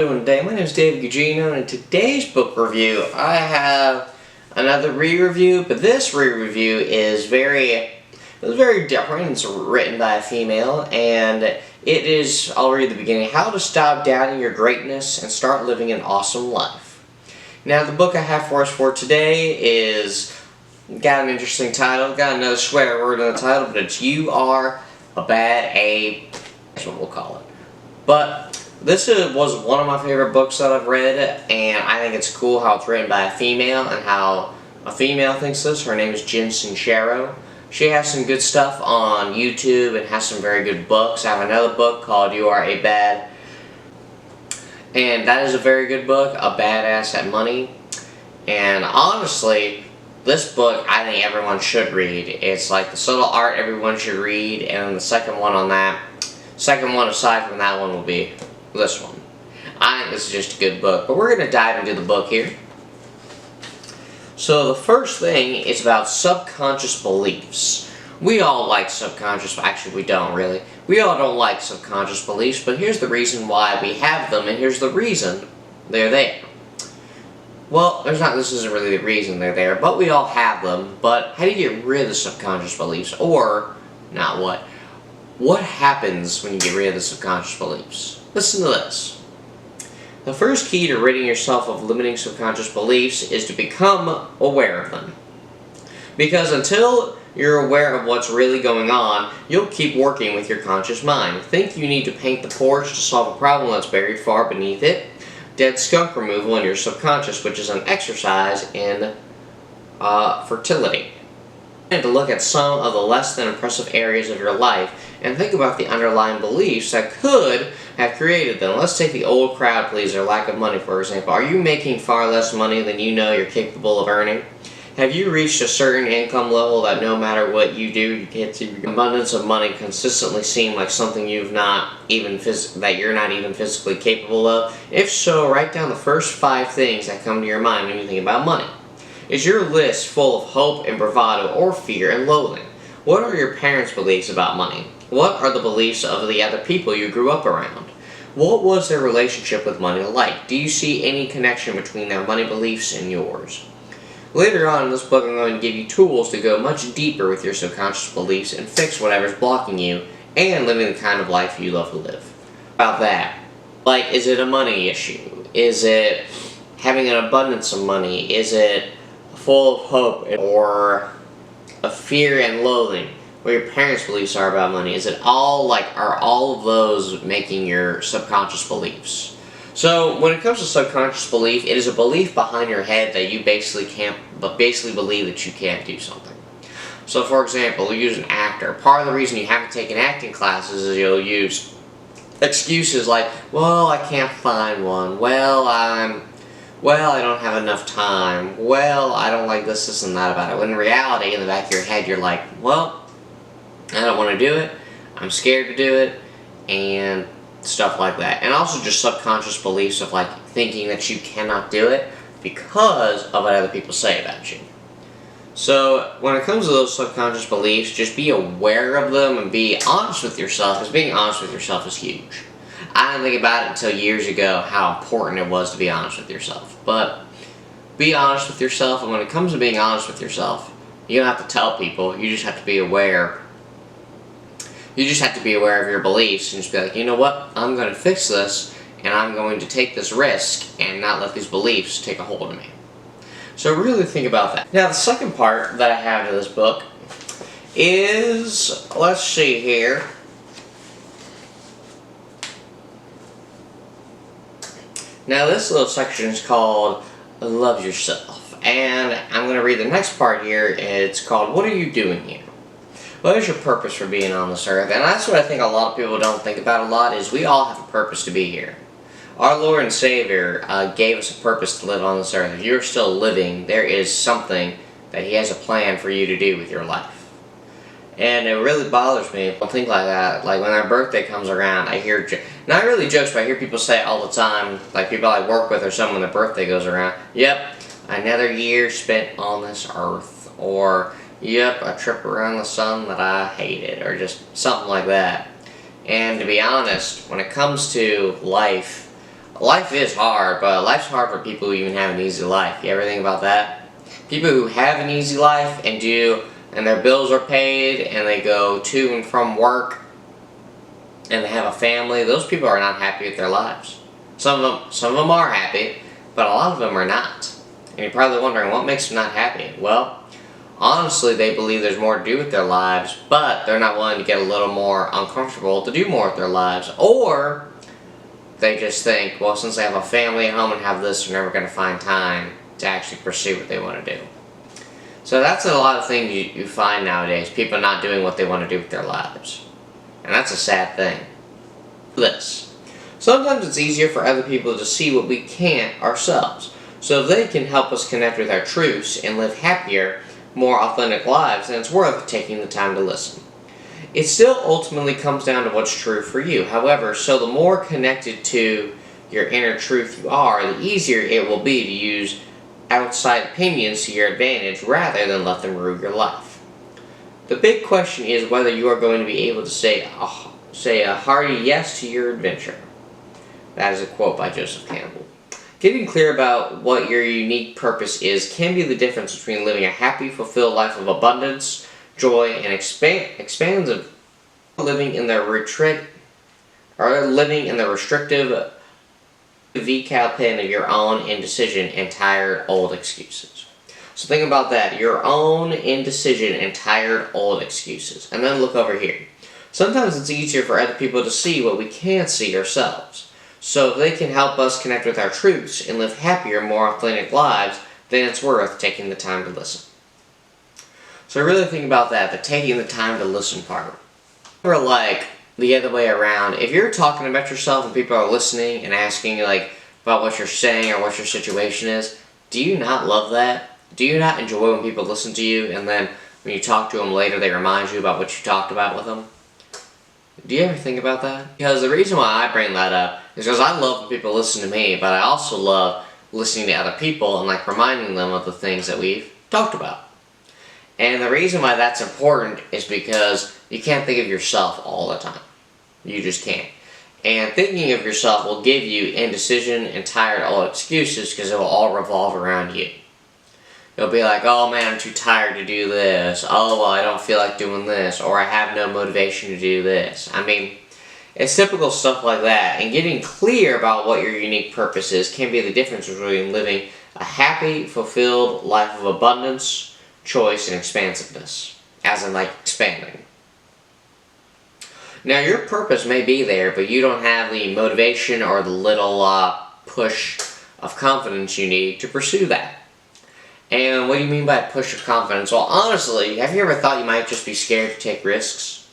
Today, my name is David Gugino, and in today's book review, I have another re-review, but this re-review is very different. It's written by a female, and it is, I'll read the beginning, How to Stop Doubting Your Greatness and Start Living an Awesome Life. Now, the book I have for us for today got an interesting title, got another swear word in the title, but it's You Are a Bad A, that's what we'll call it. But this was one of my favorite books that I've read, and I think it's cool how it's written by a female and how a female thinks this. Her name is Jen Sincero. She has some good stuff on YouTube and has some very good books. I have another book called You Are a Bad, and that is a very good book, A Badass at Money. And honestly, this book I think everyone should read. It's like The Subtle Art everyone should read, and the second one aside from that one will be this one. I think this is just a good book, but we're going to dive into the book here. So the first thing is about subconscious beliefs. We all like subconscious, actually we don't really. We all don't like subconscious beliefs, but here's the reason why we have them, and here's the reason they're there. Well, this isn't really the reason they're there, but we all have them. But how do you get rid of the subconscious beliefs? Or, not what? What happens when you get rid of the subconscious beliefs? Listen to this. The first key to ridding yourself of limiting subconscious beliefs is to become aware of them. Because until you're aware of what's really going on, you'll keep working with your conscious mind. Think you need to paint the porch to solve a problem that's buried far beneath it. Dead skunk removal in your subconscious, which is an exercise in fertility. And to look at some of the less than impressive areas of your life and think about the underlying beliefs that could have created them. Let's take the old crowd pleaser, lack of money, for example. Are you making far less money than you know you're capable of earning? Have you reached a certain income level that no matter what you do, you can't see abundance of money consistently seem like something that you're not even physically capable of? If so, write down the first 5 things that come to your mind when you think about money. Is your list full of hope and bravado or fear and loathing? What are your parents' beliefs about money? What are the beliefs of the other people you grew up around? What was their relationship with money like? Do you see any connection between their money beliefs and yours? Later on in this book, I'm going to give you tools to go much deeper with your subconscious beliefs and fix whatever's blocking you and living the kind of life you love to live. About that, like, is it a money issue? Is it having an abundance of money? Is it full of hope or a fear and loathing? What your parents' beliefs are about money? Is it all are all of those making your subconscious beliefs? So when it comes to subconscious belief, it is a belief behind your head that you basically believe that you can't do something. So for example, you use an actor. Part of the reason you haven't taken acting classes is you'll use excuses like, well, I can't find one. Well, I don't have enough time. Well, I don't like this and that about it. When in reality, in the back of your head, you're like, well, I don't want to do it. I'm scared to do it. And stuff like that. And also just subconscious beliefs of thinking that you cannot do it because of what other people say about you. So when it comes to those subconscious beliefs, just be aware of them and be honest with yourself, because being honest with yourself is huge. I didn't think about it until years ago how important it was to be honest with yourself. But be honest with yourself, and when it comes to being honest with yourself, you don't have to tell people, you just have to be aware. You just have to be aware of your beliefs and just be like, you know what, I'm going to fix this, and I'm going to take this risk and not let these beliefs take a hold of me. So really think about that. Now the second part that I have to this book is, let's see here. Now this little section is called Love Yourself, and I'm going to read the next part here. It's called What Are You Doing Here? What is your purpose for being on this earth? And that's what I think a lot of people don't think about a lot, is we all have a purpose to be here. Our Lord and Savior gave us a purpose to live on this earth. If you're still living, there is something that He has a plan for you to do with your life. And it really bothers me when I think like that. Like when our birthday comes around, I hear, not really jokes, but I hear people say it all the time, like people I work with or someone, their birthday goes around, yep, another year spent on this earth, or yep, a trip around the sun that I hated, or just something like that. And to be honest, when it comes to life, life is hard, but life's hard for people who even have an easy life. You ever think about that? People who have an easy life and their bills are paid and they go to and from work and they have a family, those people are not happy with their lives. Some of them are happy, but a lot of them are not. And you're probably wondering, what makes them not happy? Well, honestly, they believe there's more to do with their lives, but they're not willing to get a little more uncomfortable to do more with their lives. Or they just think, well, since they have a family at home and have this, they're never going to find time to actually pursue what they want to do. So that's a lot of things you find nowadays, people not doing what they want to do with their lives. And that's a sad thing. This. Sometimes it's easier for other people to see what we can't ourselves. So if they can help us connect with our truths and live happier, more authentic lives, then it's worth taking the time to listen. It still ultimately comes down to what's true for you. However, so the more connected to your inner truth you are, the easier it will be to use outside opinions to your advantage rather than let them rule your life. The big question is whether you are going to be able to say a hearty yes to your adventure. That is a quote by Joseph Campbell. Getting clear about what your unique purpose is can be the difference between living a happy, fulfilled life of abundance, joy, and expansive living in the restrictive V-cal pen of your own indecision and tired old excuses. So think about that, your own indecision and tired old excuses. And then look over here. Sometimes it's easier for other people to see what we can't see ourselves. So if they can help us connect with our truths and live happier, more authentic lives, then it's worth taking the time to listen. So really think about that, the taking the time to listen part. Or like the other way around, if you're talking about yourself and people are listening and asking you like about what you're saying or what your situation is, do you not love that? Do you not enjoy when people listen to you and then when you talk to them later they remind you about what you talked about with them? Do you ever think about that? Because the reason why I bring that up is because I love when people listen to me, but I also love listening to other people and like reminding them of the things that we've talked about. And the reason why that's important is because you can't think of yourself all the time. You just can't. And thinking of yourself will give you indecision and tired old excuses because it will all revolve around you. You'll be like, oh man, I'm too tired to do this. Oh, well, I don't feel like doing this. Or I have no motivation to do this. I mean, it's typical stuff like that. And getting clear about what your unique purpose is can be the difference between living a happy, fulfilled life of abundance, choice, and expansiveness. As in, like, expanding. Now, your purpose may be there, but you don't have the motivation or the little push of confidence you need to pursue that. And what do you mean by a push of confidence? Well, honestly, have you ever thought you might just be scared to take risks?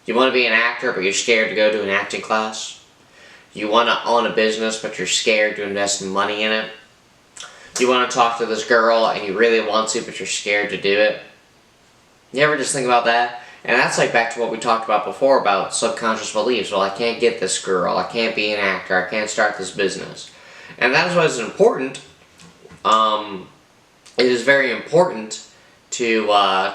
You want to be an actor, but you're scared to go to an acting class? You want to own a business, but you're scared to invest money in it? You want to talk to this girl, and you really want to, but you're scared to do it? You ever just think about that? And that's like back to what we talked about before about subconscious beliefs. Well, I can't get this girl. I can't be an actor. I can't start this business. And that is why it's important. It is very important to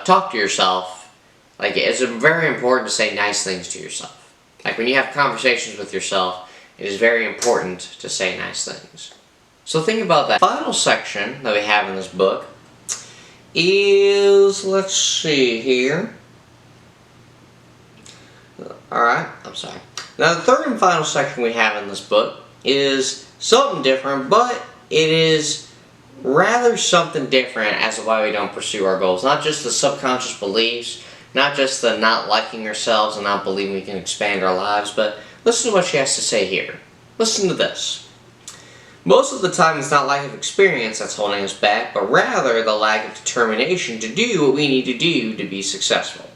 talk to yourself. Like, it's very important to say nice things to yourself. Like, when you have conversations with yourself, it is very important to say nice things. So think about that. The final section that we have in this book is, let's see here. Alright, I'm sorry. Now, the third and final section we have in this book is something different, but it is rather something different as to why we don't pursue our goals. Not just the subconscious beliefs, not just the not liking ourselves and not believing we can expand our lives, but listen to what she has to say here. Listen to this. Most of the time it's not lack of experience that's holding us back, but rather the lack of determination to do what we need to do to be successful.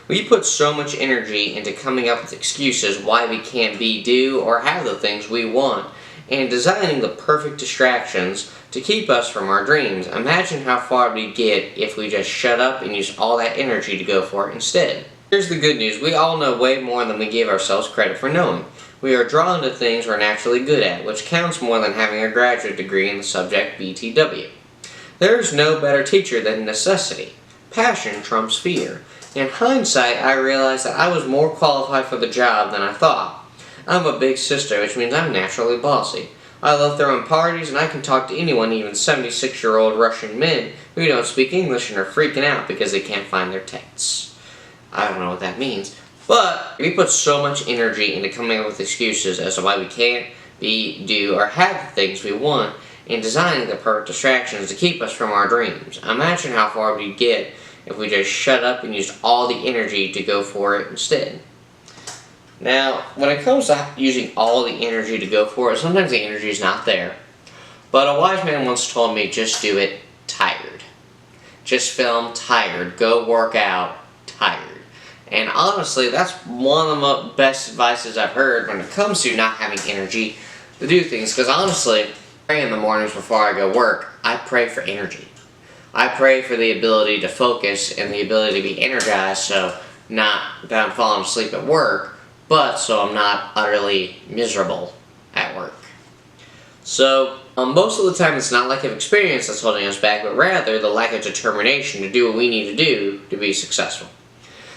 We put so much energy into coming up with excuses why we can't be, do, or have the things we want, and designing the perfect distractions to keep us from our dreams. Imagine how far we'd get if we just shut up and used all that energy to go for it instead. Here's the good news. We all know way more than we give ourselves credit for knowing. We are drawn to things we're naturally good at, which counts more than having a graduate degree in the subject BTW. There is no better teacher than necessity. Passion trumps fear. In hindsight, I realized that I was more qualified for the job than I thought. I'm a big sister, which means I'm naturally bossy. I love throwing parties, and I can talk to anyone, even 76-year-old Russian men who don't speak English and are freaking out because they can't find their texts. I don't know what that means. But we put so much energy into coming up with excuses as to why we can't be, do, or have the things we want, and designing the perfect distractions to keep us from our dreams. Imagine how far we'd get if we just shut up and used all the energy to go for it instead. Now, when it comes to using all the energy to go for it, sometimes the energy is not there. But a wise man once told me, just do it tired. Just film tired. Go work out tired. And honestly, that's one of the best advices I've heard when it comes to not having energy to do things. Because honestly, I pray in the mornings before I go work, I pray for energy. I pray for the ability to focus and the ability to be energized, so not that I'm falling asleep at work, but so I'm not utterly miserable at work. So, most of the time it's not lack of experience that's holding us back, but rather the lack of determination to do what we need to do to be successful.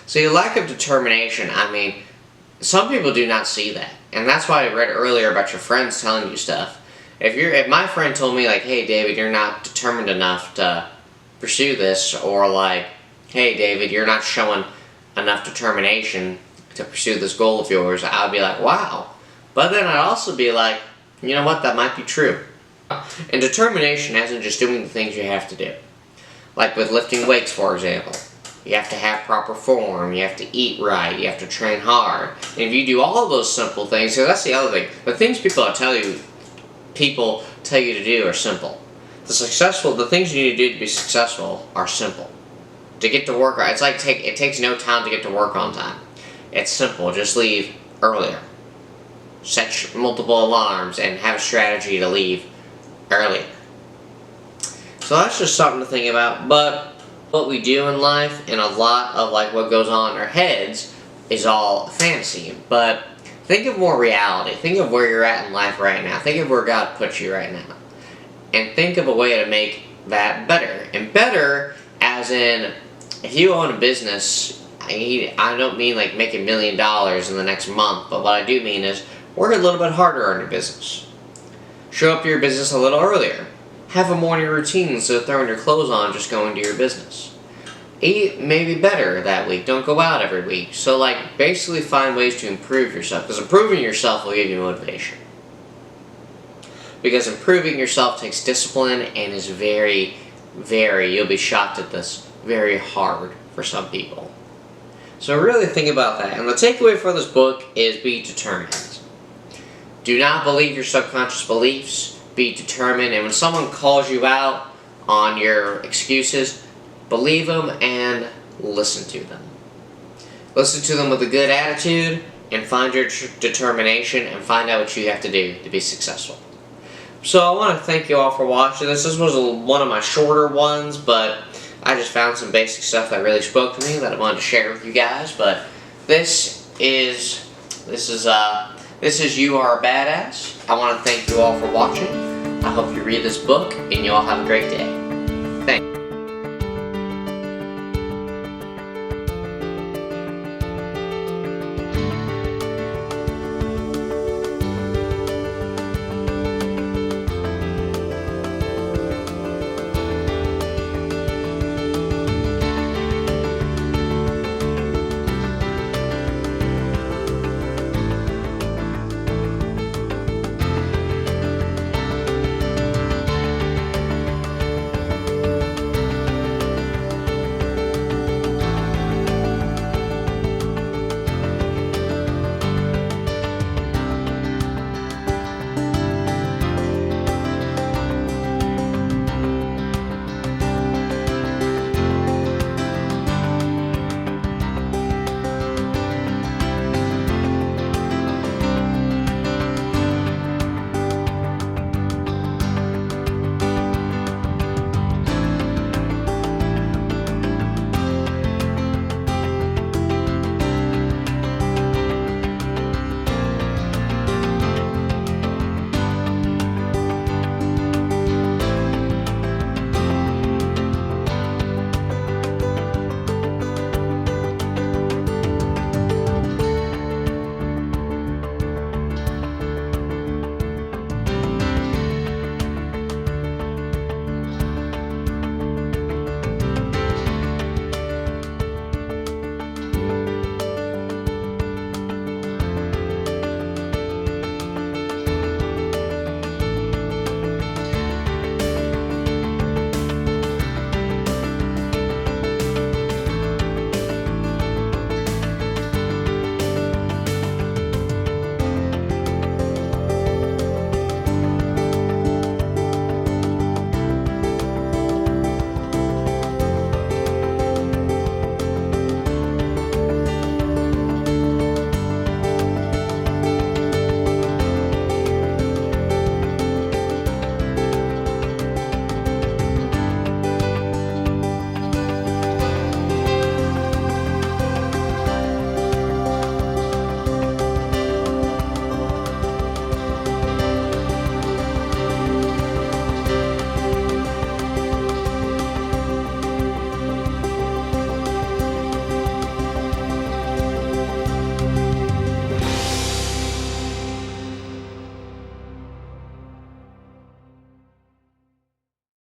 See, the lack of determination, I mean, some people do not see that. And that's why I read earlier about your friends telling you stuff. If my friend told me, like, hey, David, you're not determined enough to pursue this, or like, hey, David, you're not showing enough determination to pursue this goal of yours, I would be like, wow. But then I'd also be like, you know what, that might be true. And determination isn't just doing the things you have to do. Like with lifting weights, for example. You have to have proper form, you have to eat right, you have to train hard. And if you do all of those simple things, so that's the other thing. The things people tell you to do are simple. The things you need to do to be successful are simple. To get to work, it's like it takes no time to get to work on time. It's simple, just leave earlier. Set multiple alarms and have a strategy to leave earlier. So that's just something to think about, but what we do in life and a lot of like what goes on in our heads is all fantasy. But think of more reality. Think of where you're at in life right now. Think of where God puts you right now. And think of a way to make that better. And better as in, if you own a business, I don't mean like make $1 million in the next month, but what I do mean is work a little bit harder on your business. Show up to your business a little earlier. Have a morning routine instead of throwing your clothes on and just going to your business. Eat maybe better that week. Don't go out every week. So like basically find ways to improve yourself, because improving yourself will give you motivation. Because improving yourself takes discipline and is very, you'll be shocked at this, very hard for some people. So really think about that. And the takeaway for this book is be determined. Do not believe your subconscious beliefs. Be determined. And when someone calls you out on your excuses, believe them and listen to them. Listen to them with a good attitude and find your determination and find out what you have to do to be successful. So I want to thank you all for watching this. This was one of my shorter ones, but I just found some basic stuff that really spoke to me that I wanted to share with you guys. But this is You Are a Badass. I want to thank you all for watching. I hope you read this book and you all have a great day.